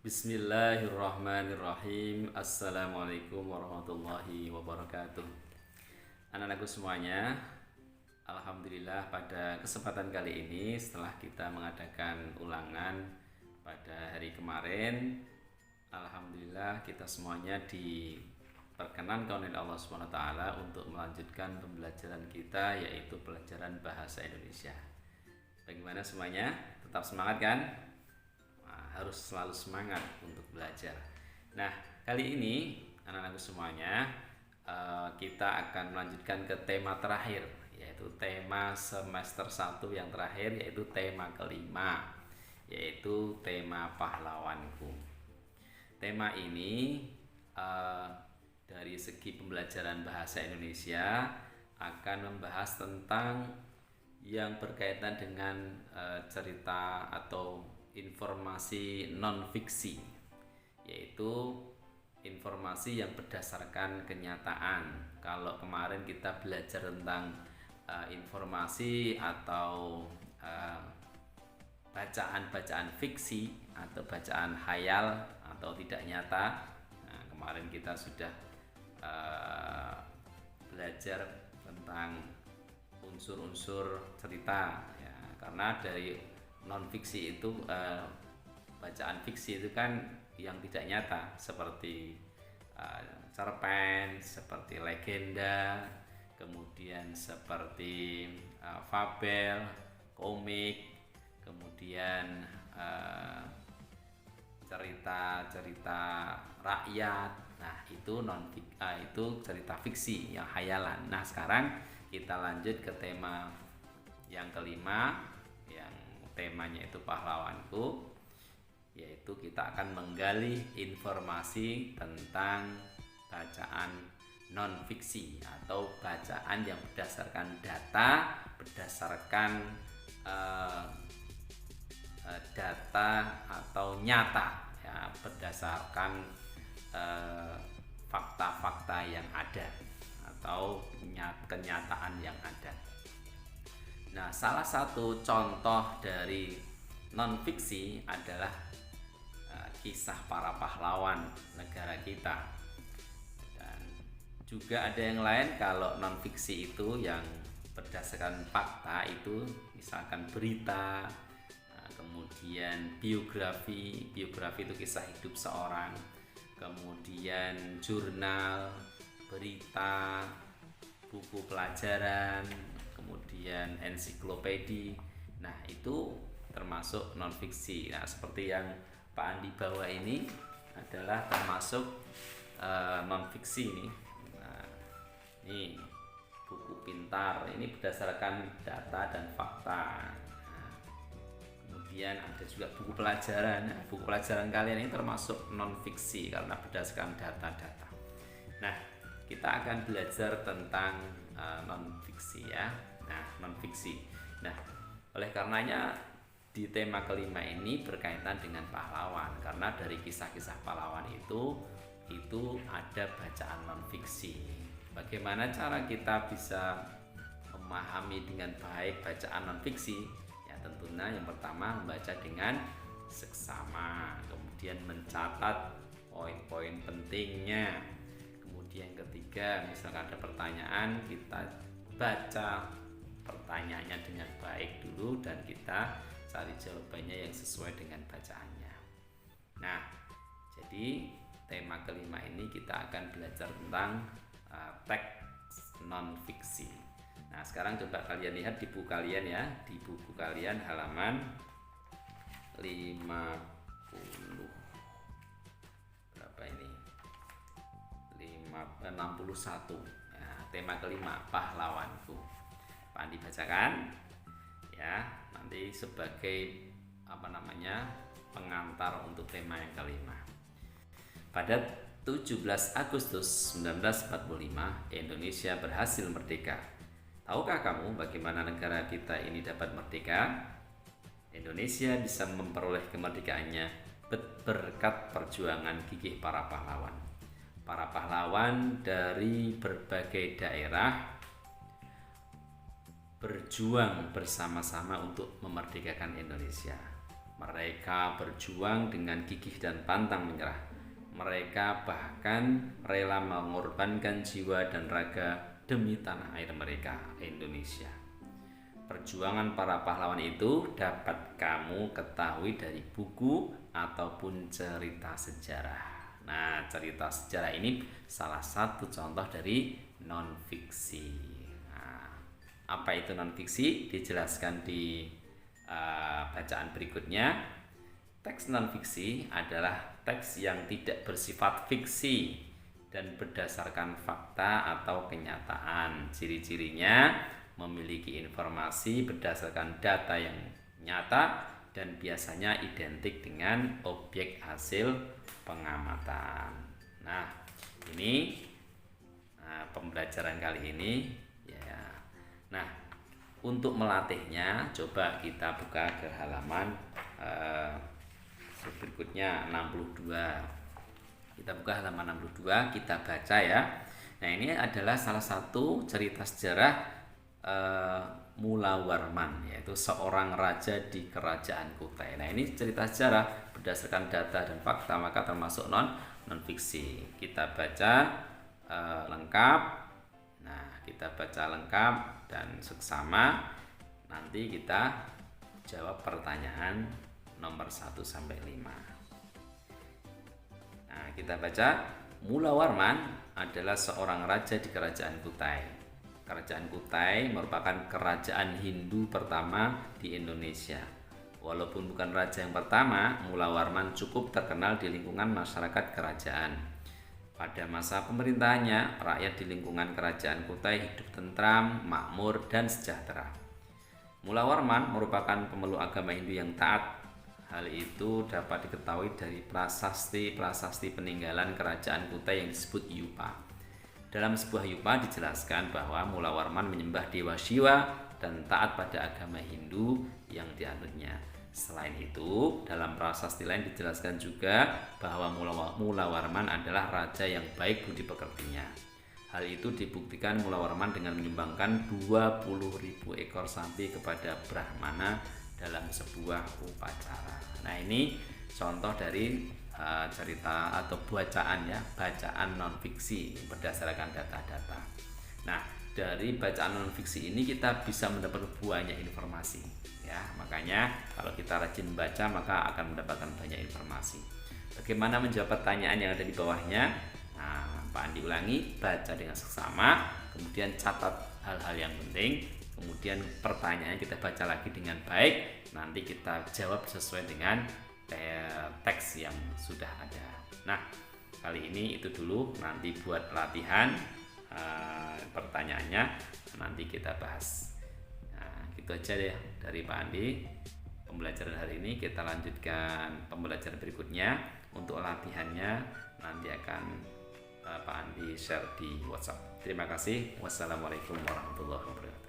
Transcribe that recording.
Bismillahirrahmanirrahim. Assalamualaikum warahmatullahi wabarakatuh. Anak-anakku semuanya, alhamdulillah pada kesempatan kali ini setelah kita mengadakan ulangan pada hari kemarin, alhamdulillah kita semuanya diperkenankan oleh Allah Subhanahu wa taala untuk melanjutkan pembelajaran kita, yaitu pelajaran bahasa Indonesia. Bagaimana semuanya? Tetap semangat kan? Harus selalu semangat untuk belajar. Nah, kali ini anak-anakku semuanya, kita akan melanjutkan ke tema terakhir, yaitu tema semester 1 yang terakhir, yaitu tema kelima, yaitu tema pahlawanku. Tema ini dari segi pembelajaran bahasa Indonesia akan membahas tentang yang berkaitan dengan cerita atau informasi non-fiksi, yaitu informasi yang berdasarkan kenyataan. Kalau kemarin kita belajar tentang informasi atau bacaan-bacaan fiksi atau bacaan khayal atau tidak nyata, nah, kemarin kita sudah belajar tentang unsur-unsur cerita ya, karena dari non-fiksi itu bacaan fiksi itu kan yang tidak nyata, seperti cerpen, seperti legenda, kemudian seperti fabel, komik, kemudian cerita-cerita rakyat. Nah, itu cerita fiksi yang khayalan. Nah, sekarang kita lanjut ke tema yang kelima, yang temanya itu pahlawanku, yaitu kita akan menggali informasi tentang bacaan non-fiksi atau bacaan yang berdasarkan data, berdasarkan data atau nyata ya, berdasarkan fakta-fakta yang ada atau kenyataan yang ada. Nah, salah satu contoh dari non-fiksi adalah kisah para pahlawan negara kita. Dan juga ada yang lain. Kalau non-fiksi itu yang berdasarkan fakta itu misalkan berita, kemudian biografi itu kisah hidup seorang, kemudian jurnal, berita, buku pelajaran, kemudian ensiklopedia. Nah, itu termasuk non-fiksi. Nah, seperti yang Pak Andi bawa ini adalah termasuk non-fiksi ini. Nah, ini buku pintar, ini berdasarkan data dan fakta. Nah, kemudian ada juga buku pelajaran. Nah, buku pelajaran kalian ini termasuk non-fiksi karena berdasarkan data-data. Nah, kita akan belajar tentang non-fiksi ya. Nah, non-fiksi. Nah, oleh karenanya di tema kelima ini berkaitan dengan pahlawan, karena dari kisah-kisah pahlawan itu ada bacaan non-fiksi. Bagaimana cara kita bisa memahami dengan baik bacaan non-fiksi? Ya, tentunya yang pertama membaca dengan seksama, kemudian mencatat poin-poin pentingnya. Kemudian ketiga, misalkan ada pertanyaan, kita baca pertanyaannya dengan baik dulu dan kita cari jawabannya yang sesuai dengan bacaannya. Nah, jadi tema kelima ini kita akan belajar tentang teks non-fiksi. Nah, sekarang coba kalian lihat di buku kalian ya, di buku kalian halaman 50 berapa ini? 61 ya, tema kelima pahlawanku. Pak Andi bacakan ya, nanti sebagai pengantar untuk tema yang kelima. Pada 17 Agustus 1945 Indonesia berhasil merdeka. Tahukah kamu bagaimana negara kita ini dapat merdeka? Indonesia bisa memperoleh kemerdekaannya berkat perjuangan gigih para pahlawan. Para pahlawan dari berbagai daerah berjuang bersama-sama untuk memerdekakan Indonesia. Mereka berjuang dengan gigih dan pantang menyerah. Mereka bahkan rela mengorbankan jiwa dan raga demi tanah air mereka, Indonesia. Perjuangan para pahlawan itu dapat kamu ketahui dari buku ataupun cerita sejarah. Nah, cerita sejarah ini salah satu contoh dari non-fiksi. Nah, apa itu non-fiksi? Dijelaskan di bacaan berikutnya. Teks non-fiksi adalah teks yang tidak bersifat fiksi dan berdasarkan fakta atau kenyataan. Ciri-cirinya memiliki informasi berdasarkan data yang nyata dan biasanya identik dengan objek hasil pengamatan. Nah, ini pembelajaran kali ini ya. Nah, untuk melatihnya coba kita buka ke halaman berikutnya 62. Kita buka halaman 62, kita baca ya. Nah, ini adalah salah satu cerita sejarah Mula Warman, yaitu seorang raja di kerajaan Kutai. Nah, ini cerita sejarah berdasarkan data dan fakta, maka termasuk non fiksi. Kita baca lengkap. Nah, kita baca lengkap dan seksama. Nanti kita jawab pertanyaan nomor 1 sampai 5. Nah, kita baca. Mula Warman adalah seorang raja di kerajaan Kutai. Kerajaan Kutai merupakan kerajaan Hindu pertama di Indonesia. Walaupun bukan raja yang pertama, Mula Warman cukup terkenal di lingkungan masyarakat kerajaan. Pada masa pemerintahannya, rakyat di lingkungan kerajaan Kutai hidup tentram, makmur, dan sejahtera. Mula Warman merupakan pemeluk agama Hindu yang taat. Hal itu dapat diketahui dari prasasti peninggalan kerajaan Kutai yang disebut Yupa. Dalam sebuah yupa dijelaskan bahwa Mula Warman menyembah dewa Shiva dan taat pada agama Hindu yang dianutnya. Selain itu, dalam prasasti lain dijelaskan juga bahwa Mula Warman adalah raja yang baik budi pekertinya. Hal itu dibuktikan Mula Warman dengan menyumbangkan 20.000 ekor sapi kepada Brahmana dalam sebuah upacara. Nah, ini contoh dari cerita atau bacaan non fiksi berdasarkan data-data. Nah, dari bacaan non fiksi ini kita bisa mendapat banyak informasi ya. Makanya kalau kita rajin baca maka akan mendapatkan banyak informasi. Bagaimana menjawab pertanyaan yang ada di bawahnya? Nah, Pak Andi ulangi, baca dengan seksama, kemudian catat hal-hal yang penting, kemudian pertanyaannya kita baca lagi dengan baik, nanti kita jawab sesuai dengan teks yang sudah ada. Nah, kali ini itu dulu. Nanti buat latihan pertanyaannya nanti kita bahas. Nah, gitu aja deh dari Pak Andi. Pembelajaran hari ini kita lanjutkan pembelajaran berikutnya. Untuk latihannya nanti akan Pak Andi share di WhatsApp. Terima kasih. Wassalamualaikum warahmatullahi wabarakatuh.